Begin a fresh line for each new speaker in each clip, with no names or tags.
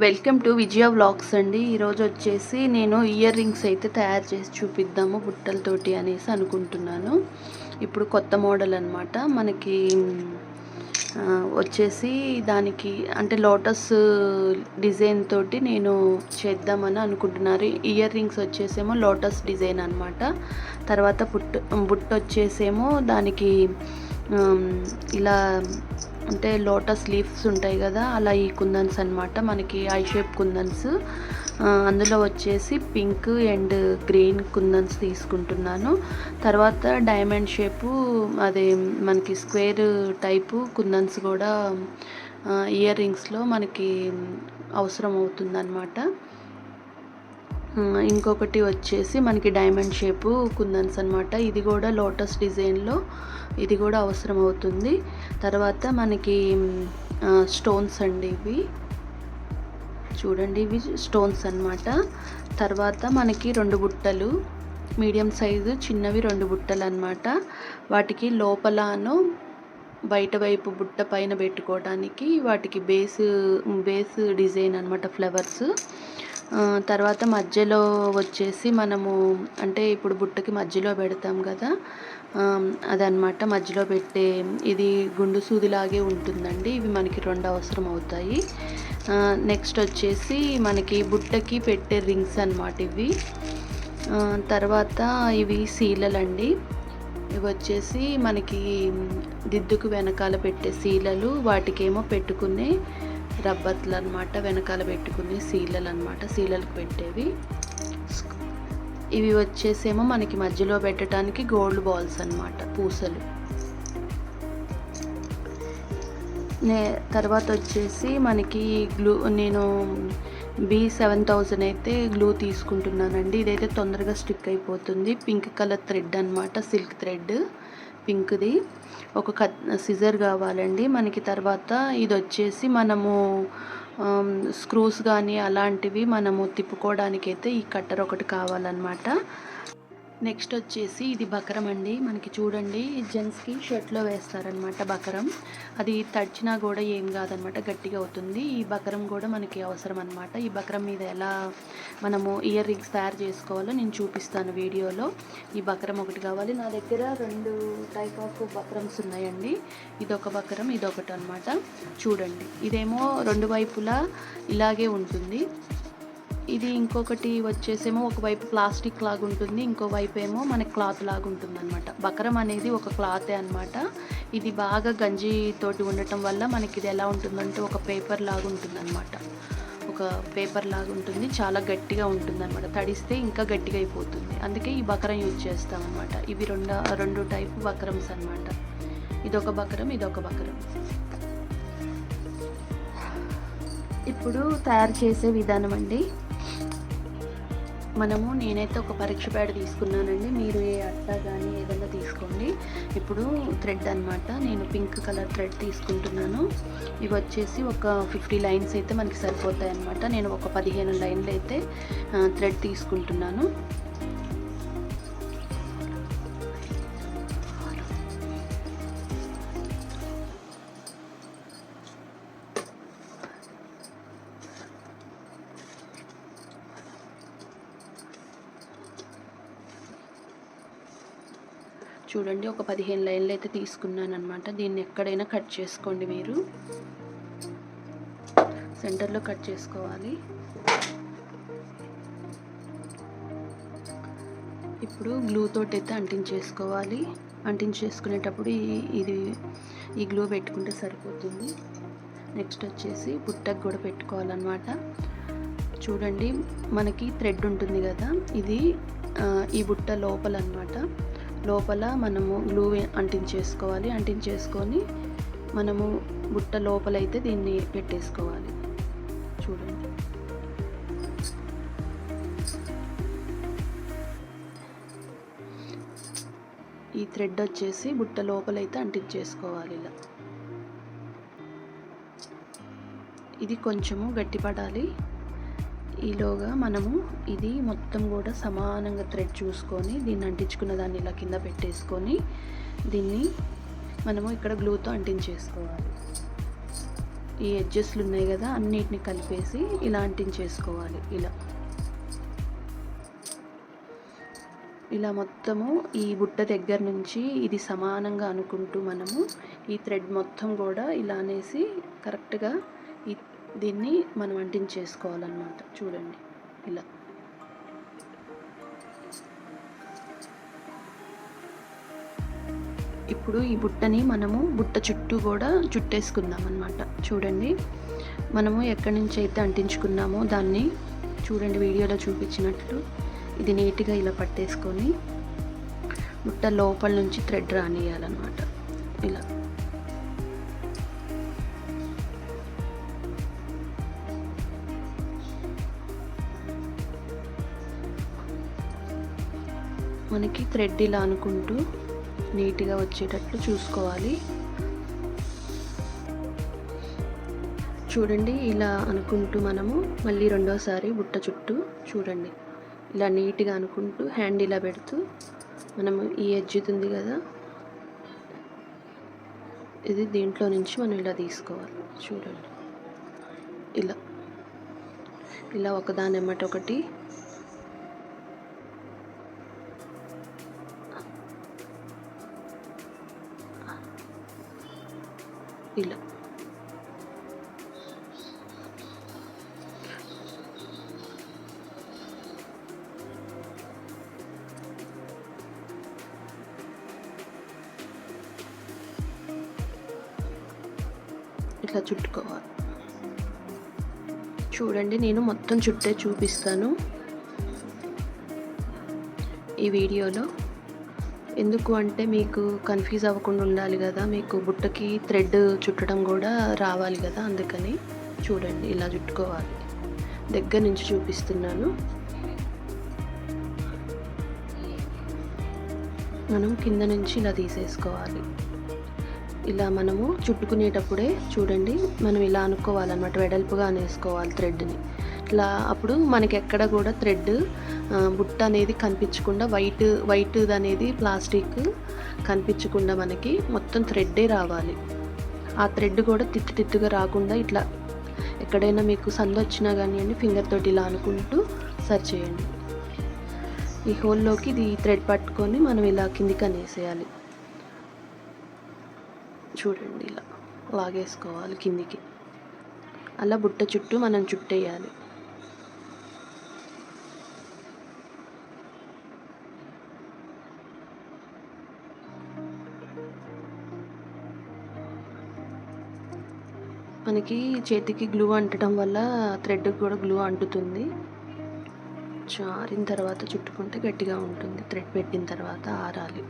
Welcome to Vijaya vlogs అండి. ఈరోజు వచ్చేసి నేను ఇయర్ రింగ్స్ అయితే తయారు చేసి చూపిద్దాము బుట్టలతోటి అనేసి అనుకుంటున్నాను. ఇప్పుడు కొత్త మోడల్ అనమాట మనకి. వచ్చేసి దానికి అంటే లోటస్ డిజైన్ తోటి నేను చేద్దామని అనుకుంటున్నారు. ఇయర్ రింగ్స్ వచ్చేసేమో లోటస్ డిజైన్ అనమాట. తర్వాత బుట్ట వచ్చేసేమో దానికి ఇలా అంటే లోటస్ లీవ్స్ ఉంటాయి కదా, అలా ఈ కుందన్స్ అనమాట. మనకి ఐ షేప్ కుందన్స్, అందులో వచ్చేసి పింక్ అండ్ గ్రీన్ కుందన్స్ తీసుకుంటున్నాను. తర్వాత డైమండ్ షేపు అదే మనకి స్క్వేర్ టైపు కుందన్స్ కూడా ఇయర్ రింగ్స్లో మనకి అవసరం అవుతుందన్నమాట. ఇంకొకటి వచ్చేసి మనకి డైమండ్ షేపు కుందన్స్ అనమాట. ఇది కూడా లోటస్ డిజైన్లో ఇది కూడా అవసరం అవుతుంది. తర్వాత మనకి స్టోన్స్ అండి, ఇవి చూడండి, ఇవి స్టోన్స్ అనమాట. తర్వాత మనకి 2 బుట్టలు మీడియం సైజు చిన్నవి 2 బుట్టలు అనమాట. వాటికి లోపలను బయట వైపు బుట్ట పైన పెట్టుకోవడానికి వాటికి బేస్ డిజైన్ అనమాట, ఫ్లవర్స్. తర్వాత మధ్యలో వచ్చేసి మనము అంటే ఇప్పుడు బుట్టకి మధ్యలో పెడతాం కదా, అదనమాట. మధ్యలో పెట్టే ఇది గుండు సూదిలాగే ఉంటుందండి. ఇవి మనకి 2 అవసరం అవుతాయి. నెక్స్ట్ వచ్చేసి మనకి బుట్టకి పెట్టే రింగ్స్ అనమాట ఇవి. తర్వాత ఇవి శీలలండి. ఇవి వచ్చేసి మనకి దిద్దుకు వెనకాల పెట్టే శీలలు, వాటికేమో పెట్టుకునే రబ్బర్లు అనమాట, వెనకాల పెట్టుకునే శీలలు అనమాట, శీలలకు పెట్టేవి. ఇవి వచ్చేసేమో మనకి మధ్యలో పెట్టడానికి గోల్డ్ బాల్స్ అనమాట, పూసలు. తర్వాత వచ్చేసి మనకి గ్లూ, నేను B7000 అయితే గ్లూ తీసుకుంటున్నానండి. ఇదైతే తొందరగా స్టిక్ అయిపోతుంది. పింక్ కలర్ థ్రెడ్ అనమాట, సిల్క్ థ్రెడ్ పింక్ది. ఒక సిజర్ కావాలండి మనకి. తర్వాత ఇది వచ్చేసి మనము స్క్రూస్ కానీ అలాంటివి మనము తిప్పుకోవడానికైతే ఈ కట్టర్ ఒకటి కావాలన్నమాట. నెక్స్ట్ వచ్చేసి ఇది బకరం అండి. మనకి చూడండి, జెంట్స్కి షర్ట్లో వేస్తారనమాట బకరం. అది తడిచినా కూడా ఏం కాదనమాట, గట్టిగా అవుతుంది. ఈ బకరం కూడా మనకి అవసరం అనమాట. ఈ బకరం మీద ఎలా మనము ఇయర్ రింగ్స్ తయారు చేసుకోవాలో నేను చూపిస్తాను వీడియోలో. ఈ బకరం ఒకటి కావాలి. నా దగ్గర 2 టైప్ ఆఫ్ బకరమ్స్ ఉన్నాయండి. ఇదొక బకరం, ఇదొకటి అనమాట. చూడండి, ఇదేమో 2 వైపులా ఇలాగే ఉంటుంది. ఇది ఇంకొకటి వచ్చేసేమో ఒకవైపు ప్లాస్టిక్ లాగా ఉంటుంది, ఇంకో వైపు ఏమో మనకి క్లాత్ లాగా ఉంటుంది అనమాట. బకరం అనేది ఒక క్లాతే అనమాట. ఇది బాగా గంజి తోటి ఉండటం వల్ల మనకి ఇది ఎలా ఉంటుందంటే ఒక పేపర్ లాగా ఉంటుంది అనమాట. ఒక పేపర్ లాగా ఉంటుంది, చాలా గట్టిగా ఉంటుంది అనమాట. తడిస్తే ఇంకా గట్టిగా అయిపోతుంది. అందుకే ఈ బకరం యూజ్ చేస్తాం అనమాట. ఇవి 2 టైప్ బకరమ్స్ అనమాట. ఇదొక బకరం, ఇదొక బకరం. ఇప్పుడు తయారు చేసే విధానం అండి. నేనైతే ఒక పరీక్ష ప్యాడ్ తీసుకున్నానండి. మీరు ఏ అట్ట కానీ ఏదైనా తీసుకోండి. ఇప్పుడు థ్రెడ్ అనమాట, నేను పింక్ కలర్ థ్రెడ్ తీసుకుంటున్నాను. ఇవి వచ్చేసి ఒక 50 లైన్స్ అయితే మనకి సరిపోతాయి అనమాట. నేను ఒక 15 లైన్లు అయితే థ్రెడ్ తీసుకుంటున్నాను. చూడండి, ఒక 15 లైన్లు అయితే తీసుకున్నాను అనమాట. దీన్ని ఎక్కడైనా కట్ చేసుకోండి, మీరు సెంటర్లో కట్ చేసుకోవాలి. ఇప్పుడు గ్లూ తోటి అయితే అంటించేసుకోవాలి. అంటించేసుకునేటప్పుడు ఈ గ్లూ పెట్టుకుంటే సరిపోతుంది. నెక్స్ట్ వచ్చేసి బుట్టకు కూడా పెట్టుకోవాలన్నమాట. చూడండి, మనకి థ్రెడ్ ఉంటుంది కదా, ఇది ఈ బుట్ట లోపల అనమాట. లోపల మనము గ్లూ అంటించేసుకోవాలి. అంటించేసుకొని మనము బుట్ట లోపలైతే దీన్ని పెట్టేసుకోవాలి. చూడండి, ఈ థ్రెడ్ వచ్చేసి బుట్ట లోపలైతే అంటించేసుకోవాలి ఇలా. ఇది కొంచెము గట్టిపడాలి. ఈలోగా మనము ఇది మొత్తం కూడా సమానంగా థ్రెడ్ చూసుకొని దీన్ని అంటించుకున్న దాన్ని ఇలా కింద పెట్టేసుకొని దీన్ని మనము ఇక్కడ గ్లూతో అంటించేసుకోవాలి. ఈ ఎడ్జెస్లు ఉన్నాయి కదా, అన్నిటిని కలిపేసి ఇలా అంటించేసుకోవాలి. ఇలా మొత్తము ఈ బుట్ట దగ్గర నుంచి ఇది సమానంగా అనుకుంటూ మనము ఈ థ్రెడ్ మొత్తం కూడా ఇలా అనేసి కరెక్ట్గా దీన్ని మనం అంటించేసుకోవాలన్నమాట. చూడండి ఇలా. ఇప్పుడు ఈ బుట్టని మనము బుట్ట చుట్టూ కూడా చుట్టేసుకుందాం అన్నమాట. చూడండి, మనము ఎక్కడి నుంచి అయితే అంటించుకున్నామో దాన్ని చూడండి, వీడియోలో చూపించినట్లు ఇది నీట్గా ఇలా పట్టేసుకొని బుట్ట లోపల నుంచి థ్రెడ్ రానియాలన్నమాట. ఇలా మనకి థ్రెడ్ ఇలా అనుకుంటూ నీట్గా వచ్చేటట్లు చూసుకోవాలి. చూడండి, ఇలా అనుకుంటూ మనము మళ్ళీ రెండోసారి బుట్ట చుట్టూ చూడండి ఇలా నీట్గా అనుకుంటూ హ్యాండ్ ఇలా పెడుతూ మనము ఈ ఎడ్జ్ ఉంది కదా, ఇది దీంట్లో నుంచి మనం ఇలా తీసుకోవాలి. చూడండి ఇలా ఇలా ఒకదాని ఎమ్మటి ఒకటి ఇలా. ఇట్లా చుట్టుకోవాలి. చూడండి, నేను మొత్తం చుట్టే చూపిస్తాను ఈ వీడియోలో. ఎందుకు అంటే మీకు కన్ఫ్యూజ్ అవ్వకుండా ఉండాలి కదా, మీకు బుట్టకి థ్రెడ్ చుట్టడం కూడా రావాలి కదా, అందుకని చూడండి ఇలా చుట్టుకోవాలి. దగ్గర నుంచి చూపిస్తున్నాను. మనం కింద నుంచి ఇలా తీసేసుకోవాలి. ఇలా మనము చుట్టుకునేటప్పుడే చూడండి, మనం ఇలా అనుకోవాలన్నమాట, వెడల్పుగా అనేసుకోవాలి థ్రెడ్ని. ఇట్లా అప్పుడు మనకి ఎక్కడ కూడా థ్రెడ్ బుట్ట అనేది కనిపించకుండా వైట్ అనేది ప్లాస్టిక్ కనిపించకుండా మనకి మొత్తం థ్రెడ్డే రావాలి. ఆ థ్రెడ్ కూడా తిత్తుగా రాకుండా ఇట్లా ఎక్కడైనా మీకు సందు వచ్చినా కానివ్వండి, ఫింగర్ తోటి ఇలా అనుకుంటూ సరి చేయండి. ఈ హోల్లోకి ఇది థ్రెడ్ పట్టుకొని మనం ఇలా కిందికి అనేసేయాలి. చూడండి ఇలా లాగేసుకోవాలి కిందికి. అలా బుట్ట చుట్టూ మనం చుట్టేయాలి. మనకి చేతికి గ్లూ అంటడం వల్ల థ్రెడ్ కూడా గ్లూ అంటుతుంది. ఆరిన తర్వాత చుట్టుకుంటే గట్టిగా ఉంటుంది. థ్రెడ్ పెట్టిన తర్వాత ఆరాలి.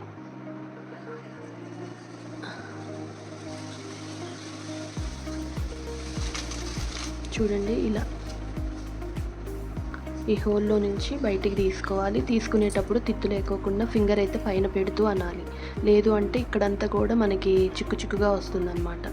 చూడండి ఇలా ఈ హోల్లో నుంచి బయటికి తీసుకోవాలి. తీసుకునేటప్పుడు తిత్తు లేకోకుండా ఫింగర్ అయితే పైన పెడుతూ అనాలి. లేదు అంటే ఇక్కడంతా కూడా మనకి చిక్కుగా వస్తుందన్నమాట.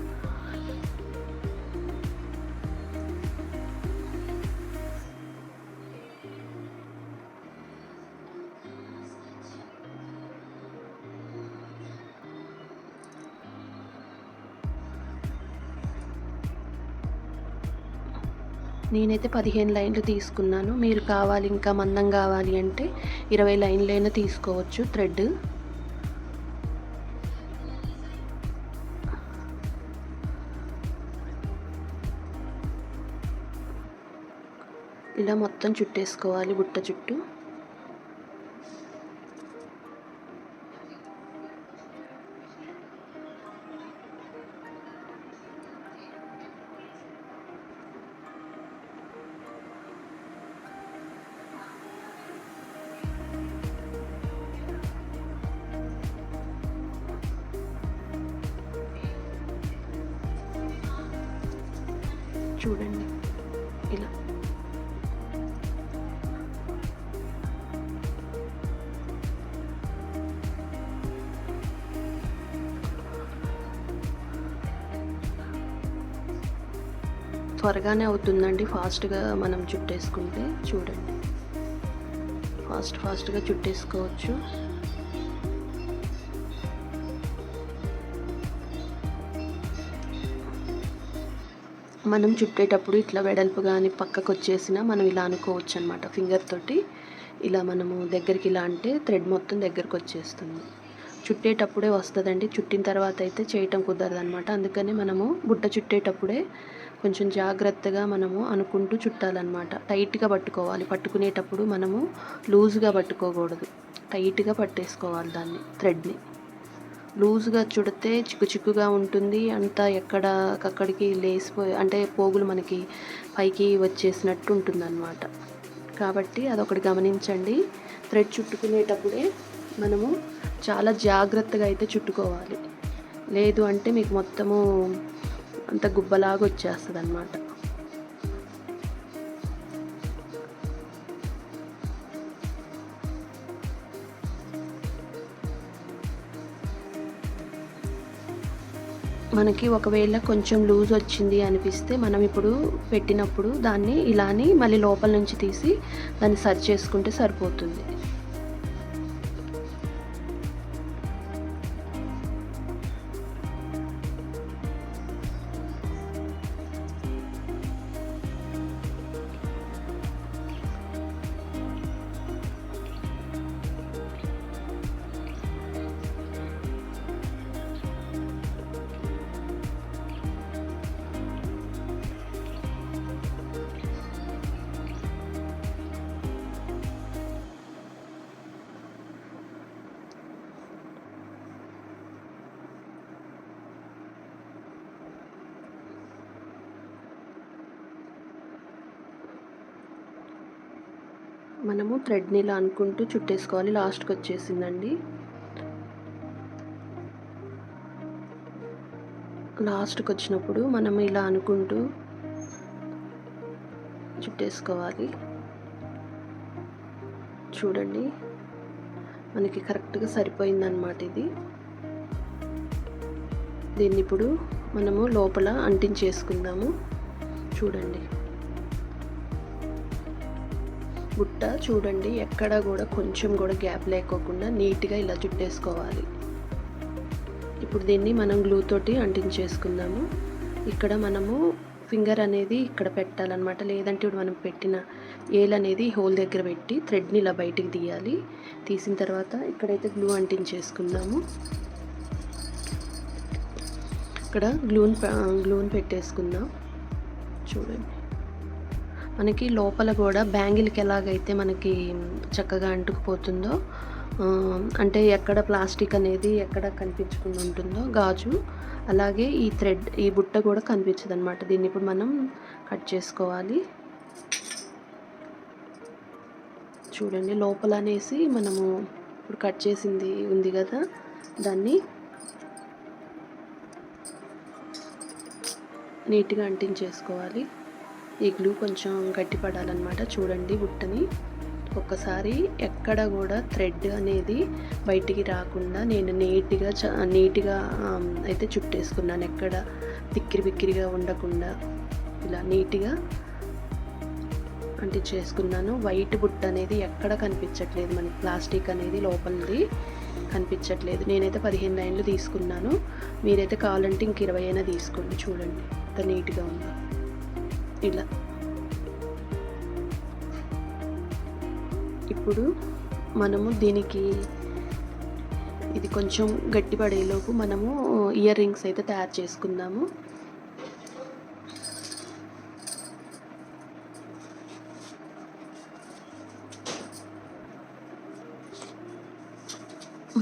నేనైతే 15 లైన్లు తీసుకున్నాను. మీరు కావాలి ఇంకా మందం కావాలి అంటే 20 లైన్లైనా తీసుకోవచ్చు థ్రెడ్. ఇలా మొత్తం చుట్టేసుకోవాలి బుట్ట చుట్టూ. చూడండి ఇలా త్వరగానే అవుతుందండి, ఫాస్ట్గా మనం చుట్టేసుకుంటే. చూడండి ఫాస్ట్గా చుట్టేసుకోవచ్చు. మనం చుట్టేటప్పుడు ఇట్లా వెడల్పు కానీ పక్కకు వచ్చేసినా మనం ఇలా అనుకోవచ్చు అనమాట. ఫింగర్ తోటి ఇలా మనము దగ్గరికి ఇలా అంటే థ్రెడ్ మొత్తం దగ్గరకు వచ్చేస్తుంది. చుట్టేటప్పుడే వస్తుందండి, చుట్టిన తర్వాత అయితే చేయటం కుదరదు అనమాట. అందుకని మనము బుట్ట చుట్టేటప్పుడే కొంచెం జాగ్రత్తగా మనము అనుకుంటూ చుట్టాలన్నమాట. టైట్గా పట్టుకోవాలి. పట్టుకునేటప్పుడు మనము లూజ్గా పట్టుకోకూడదు, టైట్గా పట్టేసుకోవాలి దాన్ని. థ్రెడ్ని లూజ్గా చుడితే చిక్కు చిక్కుగా ఉంటుంది, అంతా ఎక్కడికక్కడికి లేసిపోయి అంటే పోగులు మనకి పైకి వచ్చేసినట్టు ఉంటుందన్నమాట. కాబట్టి అదొకటి గమనించండి. థ్రెడ్ చుట్టుకునేటప్పుడే మనము చాలా జాగ్రత్తగా అయితే చుట్టుకోవాలి. లేదు అంటే మీకు మొత్తము అంత గుబ్బలాగా వచ్చేస్తుంది అన్నమాట. మనకి ఒకవేళ కొంచెం లూజ్ వచ్చింది అనిపిస్తే మనం ఇప్పుడు పెట్టినప్పుడు దాన్ని ఇలాని మళ్ళీ లోపల నుంచి తీసి దాన్ని సరి చేసుకుంటే సరిపోతుంది. మనము థ్రెడ్ని ఇలా అనుకుంటూ చుట్టేసుకోవాలి. లాస్ట్కి వచ్చేసిందండి. లాస్ట్కి వచ్చినప్పుడు మనం ఇలా అనుకుంటూ చుట్టేసుకోవాలి. చూడండి, మనకి కరెక్ట్గా సరిపోయిందన్నమాట ఇది. దీన్ని ఇప్పుడు మనము లోపల అంటించేసుకుందాము. చూడండి, బుట్ట చూడండి ఎక్కడ కూడా కొంచెం కూడా గ్యాప్ లేకోకుండా నీట్గా ఇలా చుట్టేసుకోవాలి. ఇప్పుడు దీన్ని మనం గ్లూ తోటి అంటించేసుకుందాము. ఇక్కడ మనము ఫింగర్ అనేది ఇక్కడ పెట్టాలన్నమాట. లేదంటే ఇప్పుడు మనం పెట్టిన ఏల్ అనేది హోల్ దగ్గర పెట్టి థ్రెడ్ని ఇలా బయటికి తీయాలి. తీసిన తర్వాత ఇక్కడైతే గ్లూ అంటించేసుకుందాము. ఇక్కడ గ్లూని పెట్టేసుకుందాం. చూడండి, మనకి లోపల కూడా బ్యాంగిల్కి ఎలాగైతే మనకి చక్కగా అంటుకుపోతుందో, అంటే ఎక్కడ ప్లాస్టిక్ అనేది ఎక్కడ కనిపించకుండా ఉంటుందో గాజు, అలాగే ఈ థ్రెడ్ ఈ బుట్ట కూడా కనిపించదు అనమాట. దీన్ని ఇప్పుడు మనం కట్ చేసుకోవాలి. చూడండి, లోపల అనేసి మనము ఇప్పుడు కట్ చేసింది ఉంది కదా, దాన్ని నీట్గా అంటించేసుకోవాలి. ఈ గ్లూ కొంచెం గట్టి పడాలన్నమాట. చూడండి, బుట్టని ఒక్కసారి ఎక్కడ కూడా థ్రెడ్ అనేది బయటికి రాకుండా నేను నీట్గా అయితే చుట్టేసుకున్నాను. ఎక్కడ బిక్కిరిగా ఉండకుండా ఇలా నీట్గా అంటించేసుకున్నాను. వైట్ బుట్ట అనేది ఎక్కడ కనిపించట్లేదు, మనకి ప్లాస్టిక్ అనేది లోపలిది కనిపించట్లేదు. నేనైతే 15 లైన్లు తీసుకున్నాను. మీరైతే కావాలంటే ఇంక 20 అయినా తీసుకోండి. చూడండి ఎంత నీట్గా ఉందో. ఇలా ఇప్పుడు మనము దీనికి ఇది కొంచెం గట్టిపడేలోపు మనము ఇయర్ రింగ్స్ అయితే తయారు చేసుకుందాము.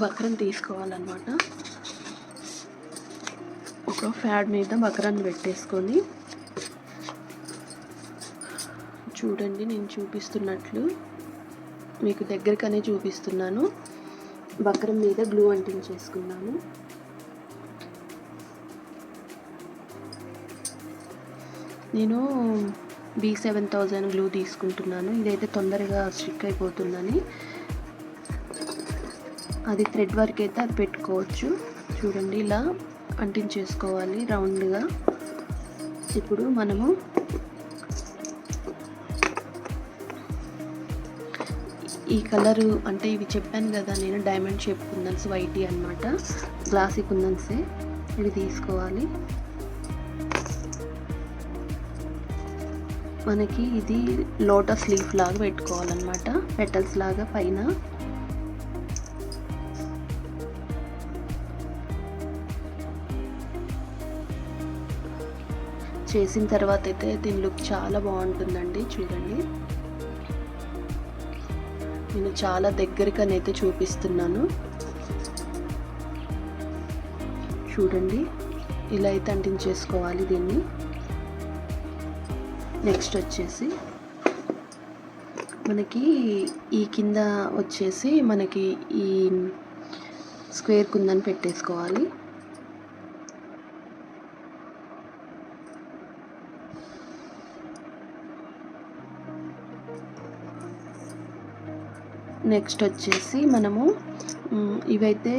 వక్రం తీసుకోవాలన్నమాట. ఒక ఫ్యాడ్ మీద వక్రాన్ని పెట్టేసుకొని చూడండి, నేను చూపిస్తున్నట్లు మీకు దగ్గరకనే చూపిస్తున్నాను. వక్రం మీద గ్లూ అంటించేసుకున్నాను. నేను B7000 గ్లూ తీసుకుంటున్నాను. ఇదైతే తొందరగా స్టిక్ అయిపోతుందని. అది థ్రెడ్ వర్క్ అయితే అది పెట్టుకోవచ్చు. చూడండి, ఇలా అంటించేసుకోవాలి రౌండ్గా. ఇప్పుడు మనము ఈ కలరు అంటే ఇవి చెప్పాను కదా నేను, డైమండ్ షేప్ కుందన్స్ వైట్ అన్నమాట, గ్లాసీ కుందన్సే. ఇవి తీసుకోవాలి. మనకి ఇది లోటస్ లీఫ్ లాగా పెట్టుకోవాలన్నమాట, పెటల్స్ లాగా పైన. చేసిన తర్వాత అయితే దీని లుక్ చాలా బాగుంటుందండి. చూడండి, నేను చాలా దగ్గరగానైతే చూపిస్తున్నాను. చూడండి, ఇలా అయితే అంటించేసుకోవాలి దీన్ని. నెక్స్ట్ వచ్చేసి మనకి ఈ కింద వచ్చేసి మనకి ఈ స్క్వేర్ కుందని పెట్టేసుకోవాలి. నెక్స్ట్ వచ్చేసి మనము ఇవైతే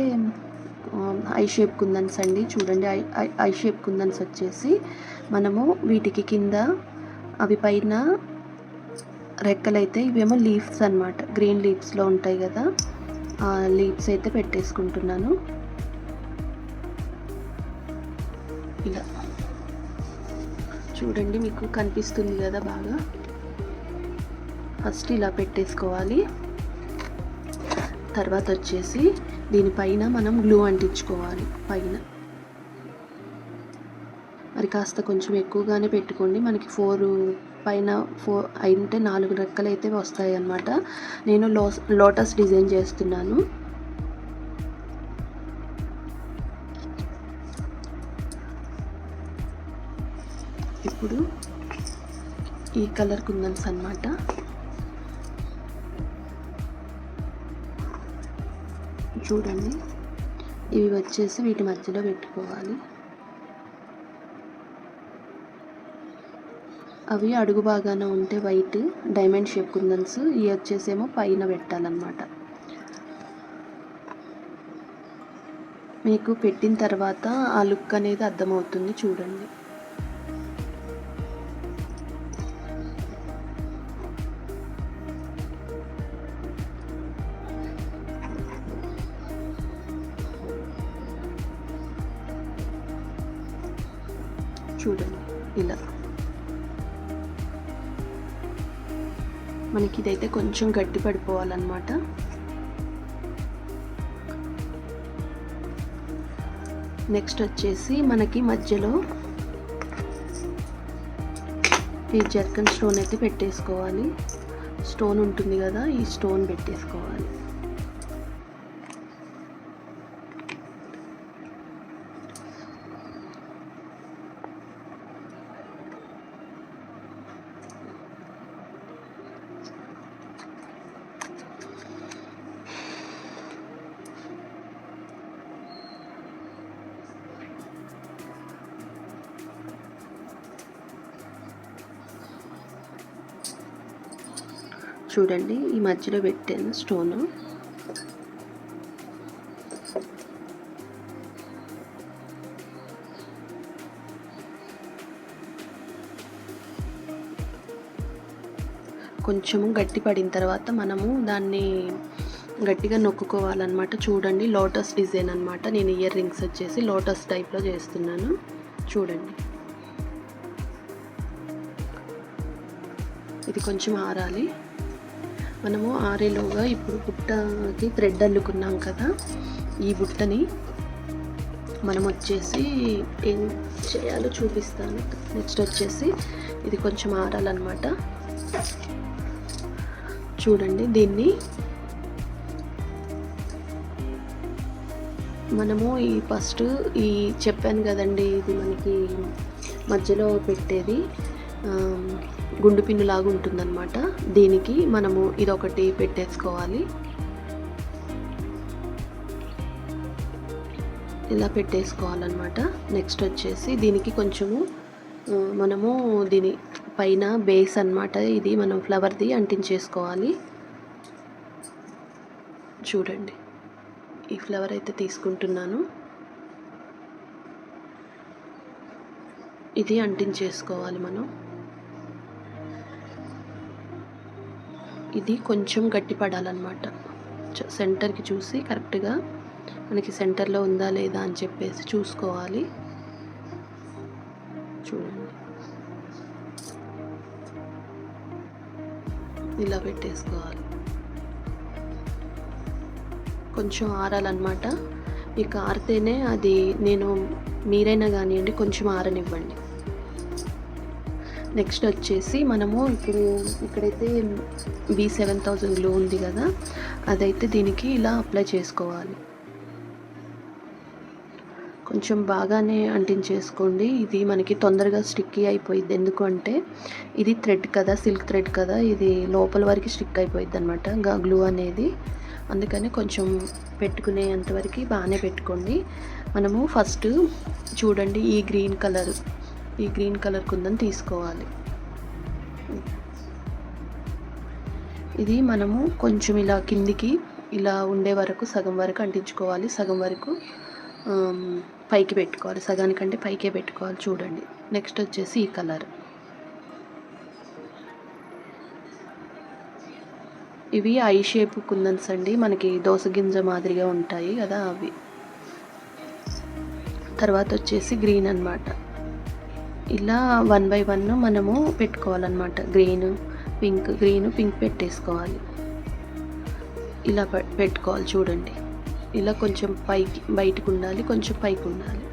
ఐ షేప్ కుందన్స్ అండి. చూడండి, ఐ షేప్ కుందన్స్ వచ్చేసి మనము వీటికి కింద అవి పైన రెక్కలైతే ఇవేమో లీవ్స్ అన్నమాట, గ్రీన్ లీవ్స్లో ఉంటాయి కదా, ఆ లీవ్స్ అయితే పెట్టేసుకుంటున్నాను. ఇలా చూడండి, మీకు కనిపిస్తుంది కదా బాగా. ఫస్ట్ ఇలా పెట్టేసుకోవాలి. తర్వాత వచ్చేసి దీనిపైన మనం గ్లూ అంటించుకోవాలి పైన. మరి కాస్త కొంచెం ఎక్కువగానే పెట్టుకోండి. మనకి 4 పైన 4 అంటే 4 రెక్కలు అయితే వస్తాయి అన్నమాట. నేను లోటస్ డిజైన్ చేస్తున్నాను. ఇప్పుడు ఈ కలర్ కుందన్స్ అన్నమాట. చూడండి, ఇవి వచ్చేసి వీటి మధ్యలో పెట్టుకోవాలి. అవి అడుగు భాగాన ఉంటే వైట్ డైమండ్ షేప్ కుందన్స్, ఇవి వచ్చేసేమో పైన పెట్టాలన్నమాట. మీకు పెట్టిన తర్వాత ఆ లుక్ అనేది అర్థమవుతుంది. చూడండి, చూడండి ఇలా. మనకి ఇదైతే కొంచెం గట్టి పడిపోవాలన్నమాట. నెక్స్ట్ వచ్చేసి మనకి మధ్యలో ఈ జర్కన్ స్టోన్ అయితే పెట్టేసుకోవాలి. స్టోన్ ఉంటుంది కదా, ఈ స్టోన్ పెట్టేసుకోవాలి. చూడండి, ఈ మధ్యలో పెట్టాను స్టోను. కొంచెము గట్టి పడిన తర్వాత మనము దాన్ని గట్టిగా నొక్కుకోవాలన్నమాట. చూడండి, లోటస్ డిజైన్ అన్నమాట. నేను ఇయర్ రింగ్స్ వచ్చేసి లోటస్ టైప్లో చేస్తున్నాను. చూడండి, ఇది కొంచెం ఆరాలి. మనము ఆరేలోగా ఇప్పుడు బుట్టకి థ్రెడ్ అల్లుకున్నాం కదా, ఈ బుట్టని మనం వచ్చేసి ఏం చేయాలో చూపిస్తాను. నెక్స్ట్ వచ్చేసి ఇది కొంచెం ఆరాలన్నమాట. చూడండి, దీన్ని మనము ఈ ఫస్ట్ ఈ చెప్పాను కదండి, ఇది మనకి మధ్యలో పెట్టేది గుండు పిన్ను లాగా ఉంటుందన్నమాట. దీనికి మనము ఇదొకటి పెట్టేసుకోవాలి. ఇలా పెట్టేసుకోవాలన్నమాట. నెక్స్ట్ వచ్చేసి దీనికి కొంచెము మనము దీని పైన బేస్ అన్నమాట, ఇది మనం ఫ్లవర్ది అంటించేసుకోవాలి. చూడండి, ఈ ఫ్లవర్ అయితే తీసుకుంటున్నాను. ఇది అంటించేసుకోవాలి మనం. ఇది కొంచెం గట్టి పడాలన్నమాట. సెంటర్కి చూసి కరెక్ట్గా మనకి సెంటర్లో ఉందా లేదా అని చెప్పేసి చూసుకోవాలి. చూడండి, ఇలా పెట్టేసుకోవాలి. కొంచెం ఆరాలన్నమాట. ఇక ఆరితేనే అది మీరైనా కానివ్వండి కొంచెం ఆరనివ్వండి. నెక్స్ట్ వచ్చేసి మనము ఇప్పుడు ఇక్కడైతే B7000 గ్లూ ఉంది కదా, అదైతే దీనికి ఇలా అప్లై చేసుకోవాలి. కొంచెం బాగానే అంటించేసుకోండి. ఇది మనకి తొందరగా స్టిక్కీ అయిపోయిద్ది. ఎందుకంటే ఇది థ్రెడ్ కదా, సిల్క్ థ్రెడ్ కదా, ఇది లోపల వరకు స్టిక్ అయిపోయిద్ది అనమాట గ్లూ అనేది. అందుకని కొంచెం పెట్టుకునేంతవరకు బాగానే పెట్టుకోండి. మనము ఫస్ట్ చూడండి, ఈ గ్రీన్ కలర్ కుందని తీసుకోవాలి. ఇది మనము కొంచెం ఇలా కిందికి ఇలా ఉండే వరకు సగం వరకు అంటించుకోవాలి. సగం వరకు పైకి పెట్టుకోవాలి. సగానికంటే పైకే పెట్టుకోవాలి. చూడండి. నెక్స్ట్ వచ్చేసి ఈ కలర్. ఇవి ఐ షేప్ కుందన్స్ అండి. మనకి దోస గింజ మాదిరిగా ఉంటాయి కదా అవి. తర్వాత వచ్చేసి గ్రీన్ అన్నమాట. ఇలా 1 by 1 మనము పెట్టుకోవాలన్నమాట. గ్రీన్ పింక్ పెట్టేసుకోవాలి. ఇలా పెట్టుకోవాలి. చూడండి, ఇలా కొంచెం బయటకు ఉండాలి, కొంచెం పైకి ఉండాలి.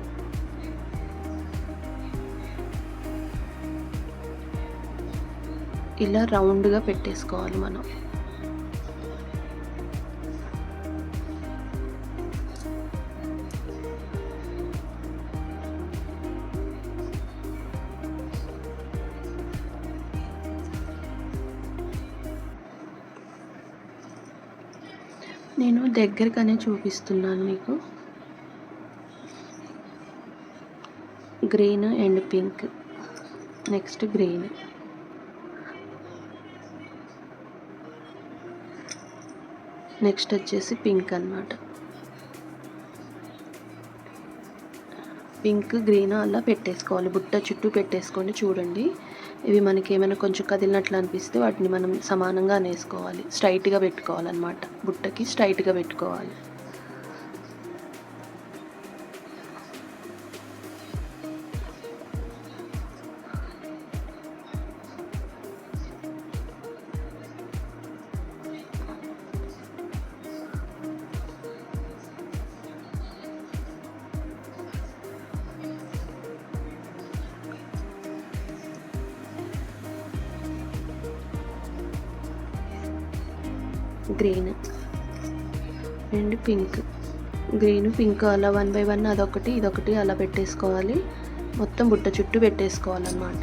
ఇలా రౌండ్గా పెట్టేసుకోవాలి మనం. నేను దగ్గరగానే చూపిస్తున్నాను మీకు. Green and pink, next green, next వచ్చేసి పింక్ అన్నమాట. పింక్ గ్రీన్ అలా పెట్టేసుకోవాలి. బుట్ట చుట్టూ పెట్టేసుకోండి. చూడండి, ఇవి మనకి ఏమైనా కొంచెం కదిలినట్లు అనిపిస్తే వాటిని మనం సమానంగా అనేసుకోవాలి. స్ట్రైట్గా పెట్టుకోవాలన్నమాట. బుట్టకి స్ట్రైట్గా పెట్టుకోవాలి. Green and pink, green pink అలా 1 by 1 అదొకటి ఇదొకటి అలా పెట్టేసుకోవాలి. మొత్తం బుట్ట చుట్టూ పెట్టేసుకోవాలన్నమాట.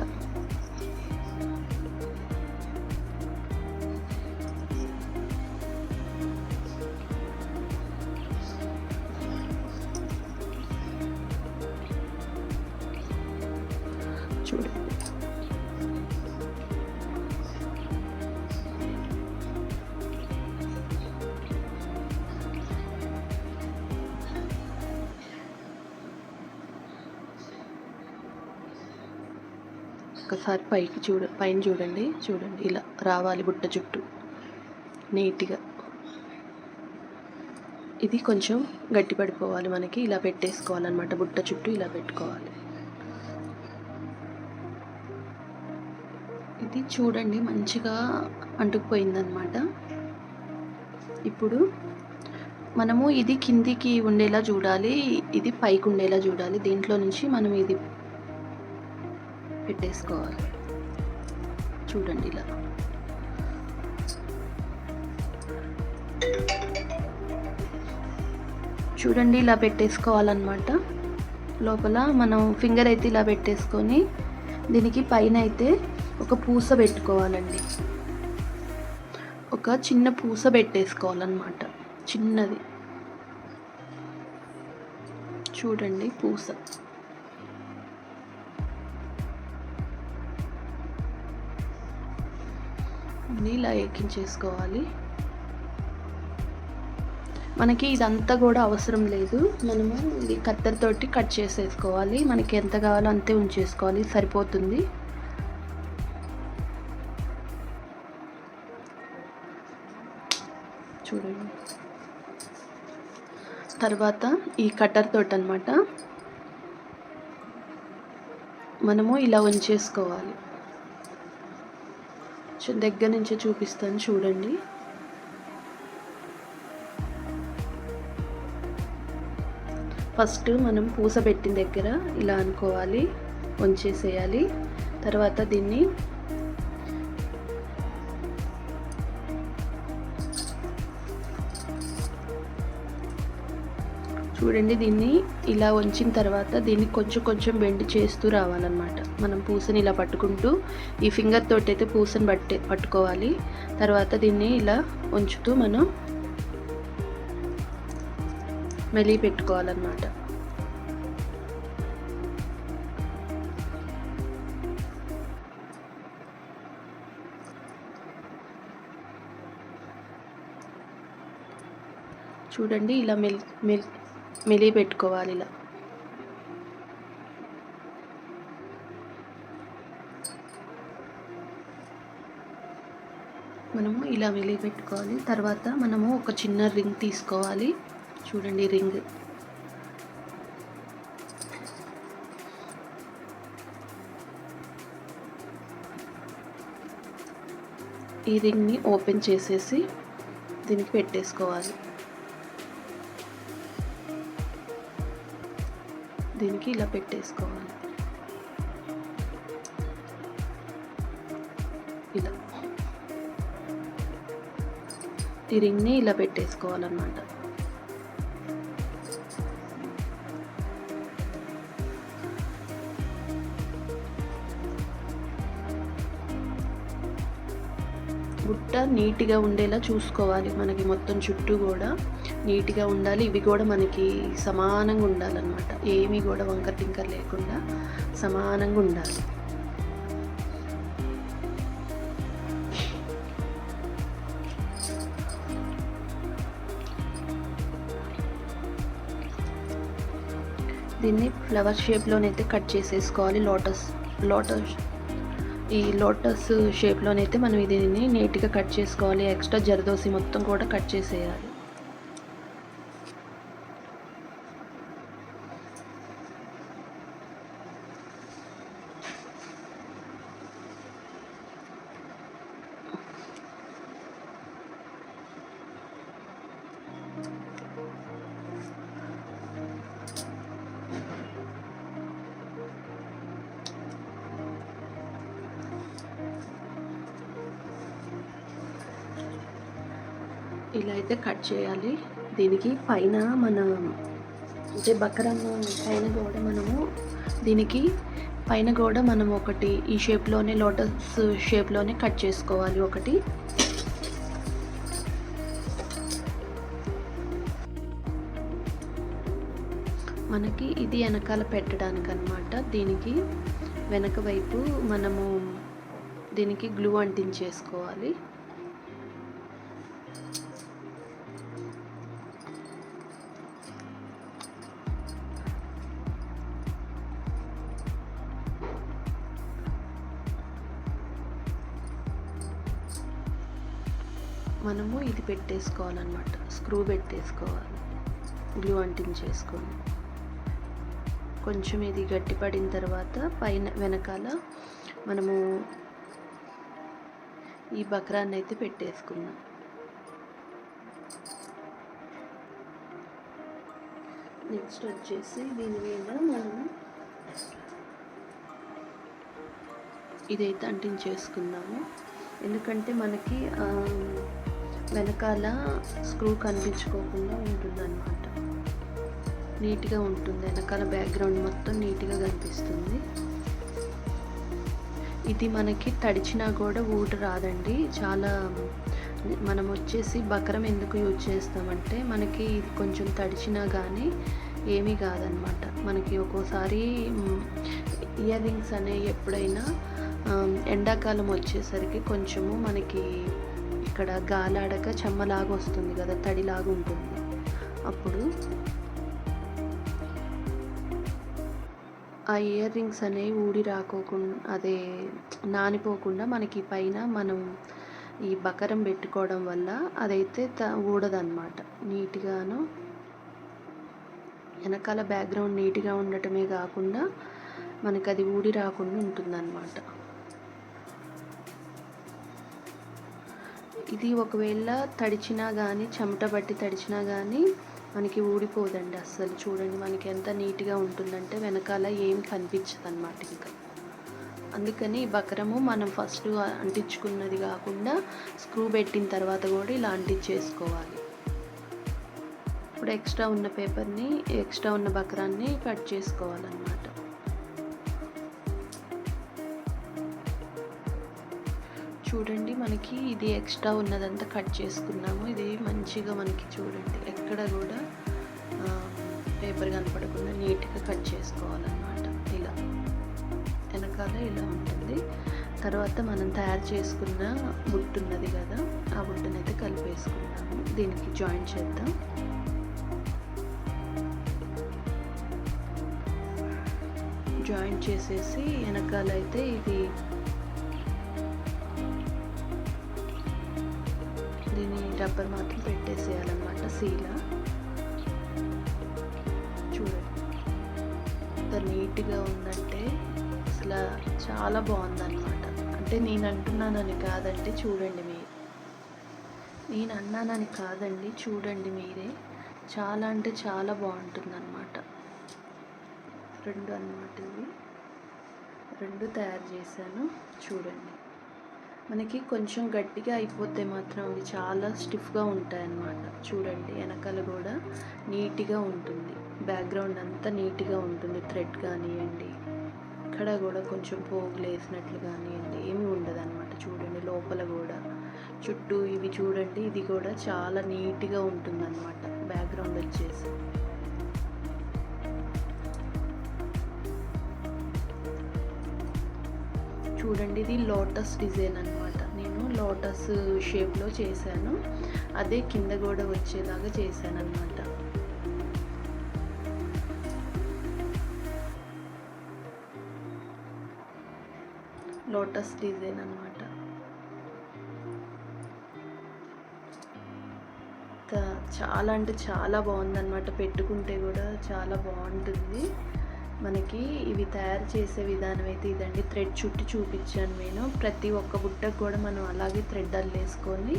చూడండి, ఒకసారి పైన చూడండి. ఇలా రావాలి బుట్ట చుట్టూ నీట్గా. ఇది కొంచెం గట్టి పడిపోవాలి మనకి. ఇలా పెట్టేసుకోవాలన్నమాట. బుట్ట చుట్టూ ఇలా పెట్టుకోవాలి. ఇది చూడండి, మంచిగా అంటుకుపోయిందన్నమాట. ఇప్పుడు మనము ఇది కిందికి ఉండేలా చూడాలి, ఇది పైకి ఉండేలా చూడాలి. దీంట్లో నుంచి మనం ఇది పెట్టేసుకోవాలి. చూడండి, ఇలా చూడండి, ఇలా పెట్టేసుకోవాలన్నమాట. లోపల మనం ఫింగర్ అయితే ఇలా పెట్టేసుకొని దీనికి పైన అయితే ఒక పూస పెట్టుకోవాలండి. ఒక చిన్న పూస పెట్టేసుకోవాలన్నమాట, చిన్నది. చూడండి, పూస ఇలా ఎక్కించేసుకోవాలి. మనకి ఇదంతా కూడా అవసరం లేదు. మనము ఇది కత్తెరతోటి కట్ చేసేసుకోవాలి. మనకి ఎంత కావాలో అంతే ఉంచేసుకోవాలి, సరిపోతుంది. చూడండి, తర్వాత ఈ కట్టర్ తోటి అన్నమాట మనము ఇలా ఉంచేసుకోవాలి. దగ్గర నుంచి చూపిస్తాను చూడండి. ఫస్ట్ మనం పూస పెట్టిన దగ్గర ఇలా అనుకోవాలి, వంచేసేయాలి. తర్వాత దీన్ని చూడండి, దీన్ని ఇలా వంచిన తర్వాత దీన్ని కొంచెం కొంచెం బెండ్ చేస్తూ రావాలన్నమాట. మనం పూసని ఇలా పట్టుకుంటూ ఈ ఫింగర్ తోటి అయితే పూసని పట్టుకోవాలి. తర్వాత దీన్ని ఇలా ఉంచుతూ మనం మెలి పెట్టుకోవాలన్నమాట. చూడండి, ఇలా మెలి పెట్టుకోవాలి. ఇలా మనము ఇలా మెలి పెట్టుకోవాలి. తర్వాత మనము ఒక చిన్న రింగ్ తీసుకోవాలి. చూడండి, రింగ్ ఈ రింగ్ని ఓపెన్ చేసేసి దీనికి పెట్టేసుకోవాలి. దీనికి ఇలా పెట్టేసుకోవాలి. ఇలా ఈ రింగ్ని ఇలా పెట్టేసుకోవాలన్నమాట. బుట్ట నీట్గా ఉండేలా చూసుకోవాలి. మనకి మొత్తం చుట్టూ కూడా నీట్గా ఉండాలి. ఇవి కూడా మనకి సమానంగా ఉండాలన్నమాట. ఏమీ కూడా వంకర టింకర్ లేకుండా సమానంగా ఉండాలి. దీన్ని ఫ్లవర్ షేప్లోనైతే కట్ చేసేసుకోవాలి. ఈ లోటస్ షేప్లోనైతే మనం దీన్ని నీట్గా కట్ చేసుకోవాలి. ఎక్స్ట్రా జరదోసి మొత్తం కూడా కట్ చేసేయాలి. ఇలా అయితే కట్ చేయాలి. దీనికి పైన మన అంటే బకరం పైన కూడా మనము దీనికి పైన కూడా మనం ఒకటి ఈ షేప్లోనే లోటస్ షేప్లోనే కట్ చేసుకోవాలి. ఒకటి మనకి ఇది వెనకాల పెట్టడానికి అన్నమాట. దీనికి వెనక వైపు మనము దీనికి గ్లూ అంటించేసుకోవాలి. మనము ఇది పెట్టేసుకోవాలన్నమాట. స్క్రూ పెట్టేసుకోవాలి, గ్లూ అంటించేసుకొని. కొంచెం ఇది గట్టిపడిన తర్వాత పైన వెనకాల మనము ఈ బక్రాన్ని అయితే పెట్టేసుకుందాం. నెక్స్ట్ వచ్చేసి దీని మీద మనము ఇదైతే అంటించేసుకుందాము. ఎందుకంటే మనకి వెనకాల స్క్రూ కనిపించుకోకుండా ఉంటుందన్నమాట. నీట్గా ఉంటుంది. వెనకాల బ్యాక్గ్రౌండ్ మొత్తం నీట్గా కనిపిస్తుంది. ఇది మనకి తడిచినా కూడా ఊట రాదండి. చాలా మనం వచ్చేసి బకరం ఎందుకు యూజ్ చేస్తామంటే మనకి ఇది కొంచెం తడిచినా కానీ ఏమీ కాదనమాట. మనకి ఒక్కోసారి ఇయర్ రింగ్స్ అనేవి ఎప్పుడైనా ఎండాకాలం వచ్చేసరికి కొంచెము మనకి ఇక్కడ గాలాడక చెమ్మలాగా వస్తుంది కదా, తడిలాగా ఉంటుంది. అప్పుడు ఆ ఇయర్ రింగ్స్ అనేవి ఊడి రాకోకుండా అదే నానిపోకుండా మనకి పైన మనం ఈ బకరం పెట్టుకోవడం వల్ల అదైతే ఊడదన్నమాట. నీట్గాను వెనకాల బ్యాక్గ్రౌండ్ నీట్గా ఉండటమే కాకుండా మనకి అది ఊడి రాకుండా ఉంటుందన్నమాట. ఇది ఒకవేళ తడిచినా కానీ, చెమట బట్టి తడిచినా కానీ మనకి ఊడిపోదండి అస్సలు. చూడండి మనకి ఎంత నీట్గా ఉంటుందంటే వెనకాల ఏం కనిపించదు అనమాట ఇంకా. అందుకని ఈ బకరము మనం ఫస్ట్ అంటించుకున్నది కాకుండా స్క్రూ పెట్టిన తర్వాత కూడా ఇలా అంటించేసుకోవాలి. ఇప్పుడు ఎక్స్ట్రా ఉన్న బకరాన్ని కట్ చేసుకోవాలన్నమాట. చూడండి మనకి ఇది ఎక్స్ట్రా ఉన్నదంతా కట్ చేసుకున్నాము. ఇది మంచిగా మనకి చూడండి ఎక్కడ కూడా పేపర్ కనపడకుండా నీట్గా కట్ చేసుకోవాలన్నమాట. ఇలా వెనకాల ఇలా ఉంటుంది. తర్వాత మనం తయారు చేసుకున్న బుట్ట ఉన్నది కదా, ఆ బుట్టనైతే కలిపేసుకున్నాము. దీనికి జాయింట్ చేద్దాం. జాయింట్ చేసేసి వెనకాల అయితే దీని రబ్బర్ మాత్రం పెట్టేసేయాలన్నమాట. సీల చూడండి ఎంత నీట్గా ఉందంటే అసలు చాలా బాగుందన్నమాట. అంటే నేను అంటున్నానని కాదండి, చూడండి నేను అన్నానని కాదండి, చూడండి మీరే. చాలా అంటే చాలా బాగుంటుందన్నమాట. 2 అన్నమాట. ఇవి 2 తయారు చేశాను. చూడండి మనకి కొంచెం గట్టిగా అయిపోతే మాత్రం అవి చాలా స్టిఫ్గా ఉంటాయన్నమాట. చూడండి వెనకాల కూడా నీట్గా ఉంటుంది, బ్యాక్గ్రౌండ్ అంతా నీట్గా ఉంటుంది. థ్రెడ్ కానివ్వండి, ఇక్కడ కూడా కొంచెం పోగులు వేసినట్లు కానివ్వండి ఏమీ ఉండదు అనమాట. చూడండి లోపల కూడా చుట్టూ ఇవి చూడండి, ఇది కూడా చాలా నీట్గా ఉంటుంది అనమాట. బ్యాక్గ్రౌండ్ వచ్చేసి చూడండి ఇది లోటస్ డిజైన్ అనమాట. నేను లోటస్ షేప్లో చేశాను, అదే కింద కూడా వచ్చేలాగా చేశాను అనమాట. లోటస్ డిజైన్ అనమాట. చాలా అంటే చాలా బాగుందన్నమాట. పెట్టుకుంటే కూడా చాలా బాగుంటుంది. మనకి ఇవి తయారు చేసే విధానం అయితే ఇదండి. థ్రెడ్ చుట్టి చూపించాను నేను. ప్రతి ఒక్క బుట్టకు కూడా మనం అలాగే థ్రెడ్ అల్లేసుకొని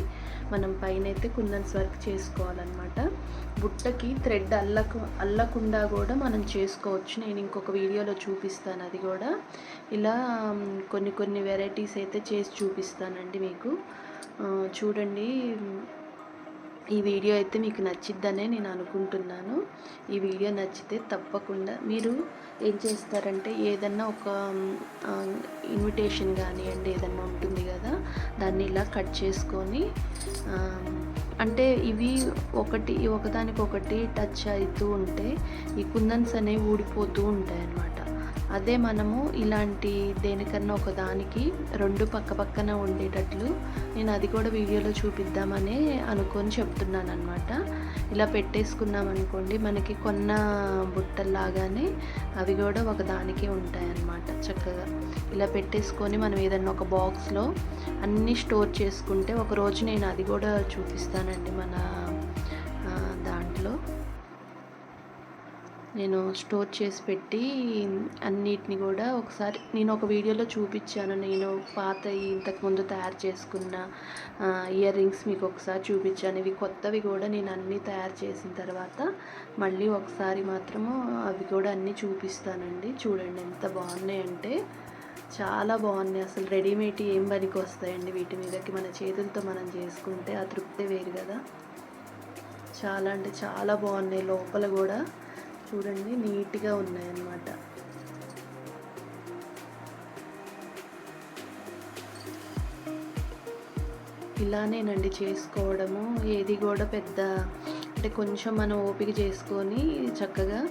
మనం పైన అయితే కుందన్స్ వర్క్ చేసుకోవాలన్నమాట. బుట్టకి థ్రెడ్ అల్లకుండా కూడా మనం చేసుకోవచ్చు. నేను ఇంకొక వీడియోలో చూపిస్తాను అది కూడా. ఇలా కొన్ని వెరైటీస్ అయితే చేసి చూపిస్తానండి మీకు. చూడండి ఈ వీడియో అయితే మీకు నచ్చిద్దనే నేను అనుకుంటున్నాను. ఈ వీడియో నచ్చితే తప్పకుండా మీరు ఏం చేస్తారంటే ఏదన్నా ఒక ఇన్విటేషన్ కానివ్వండి ఏదన్నా ఉంటుంది కదా, దాన్ని ఇలా కట్ చేసుకొని అంటే ఇవి ఒకదానికొకటి టచ్ అవుతూ ఉంటే ఈ కుందన్స్ అనేవి ఊడిపోతూ ఉంటాయి అన్నమాట. అదే మనము ఇలాంటి దేనికన్నా ఒకదానికి 2 పక్కన ఉండేటట్లు నేను అది కూడా వీడియోలో చూపిద్దామని అనుకొని చెప్తున్నాను అనమాట. ఇలా పెట్టేసుకున్నాం అనుకోండి మనకి కొన్న బుట్టల్లాగానే అవి కూడా ఒకదానికి ఉంటాయన్నమాట. చక్కగా ఇలా పెట్టేసుకొని మనం ఏదన్నా ఒక బాక్స్లో అన్నీ స్టోర్ చేసుకుంటే, ఒకరోజు నేను అది కూడా చూపిస్తానండి. మన దాంట్లో నేను స్టోర్ చేసి పెట్టి అన్నిటిని కూడా ఒకసారి నేను ఒక వీడియోలో చూపించాను. నేను పాత ఇంతకుముందు తయారు చేసుకున్న ఇయర్ రింగ్స్ మీకు ఒకసారి చూపించాను. ఇవి కొత్తవి కూడా నేను అన్నీ తయారు చేసిన తర్వాత మళ్ళీ ఒకసారి మాత్రము అవి కూడా అన్నీ చూపిస్తానండి. చూడండి ఎంత బాగున్నాయంటే చాలా బాగున్నాయి. అసలు రెడీమేడ్ ఏం పనికి వస్తాయండి వీటి మీదకి. మన చేతులతో మనం చేసుకుంటే ఆ తృప్తే వేరు కదా. చాలా అంటే చాలా బాగున్నాయి. లోపల కూడా చూడండి నీట్గా ఉన్నాయన్నమాట. ఇలానేనండి చేసుకోవడము. ఏది కూడా పెద్ద అంటే కొంచెం మనం ఓపిక చేసుకొని చక్కగా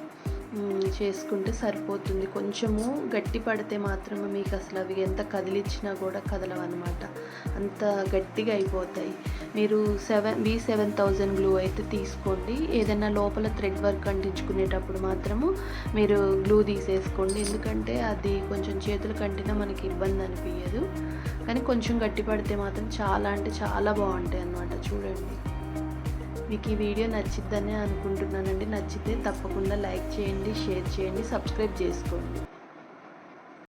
చేసుకుంటే సరిపోతుంది. కొంచెము గట్టి పడితే మాత్రమే మీకు అసలు అవి ఎంత కదిలిచ్చినా కూడా కదలవన్నమాట. అంత గట్టిగా అయిపోతాయి. మీరు B7000 గ్లూ అయితే తీసుకోండి. ఏదైనా లోపల థ్రెడ్ వర్క్ అంటించుకునేటప్పుడు మాత్రము మీరు గ్లూ తీసేసుకోండి. ఎందుకంటే అది కొంచెం చేతులు కంటినా మనకి ఇబ్బంది అనిపించదు. కానీ కొంచెం గట్టి పడితే మాత్రం చాలా అంటే చాలా బాగుంటాయి అన్నమాట. చూడండి మీకు ఈ వీడియో నచ్చిద్దనే అనుకుంటున్నానండి. నచ్చితే తప్పకుండా లైక్ చేయండి, షేర్ చేయండి, సబ్స్క్రైబ్ చేసుకోండి.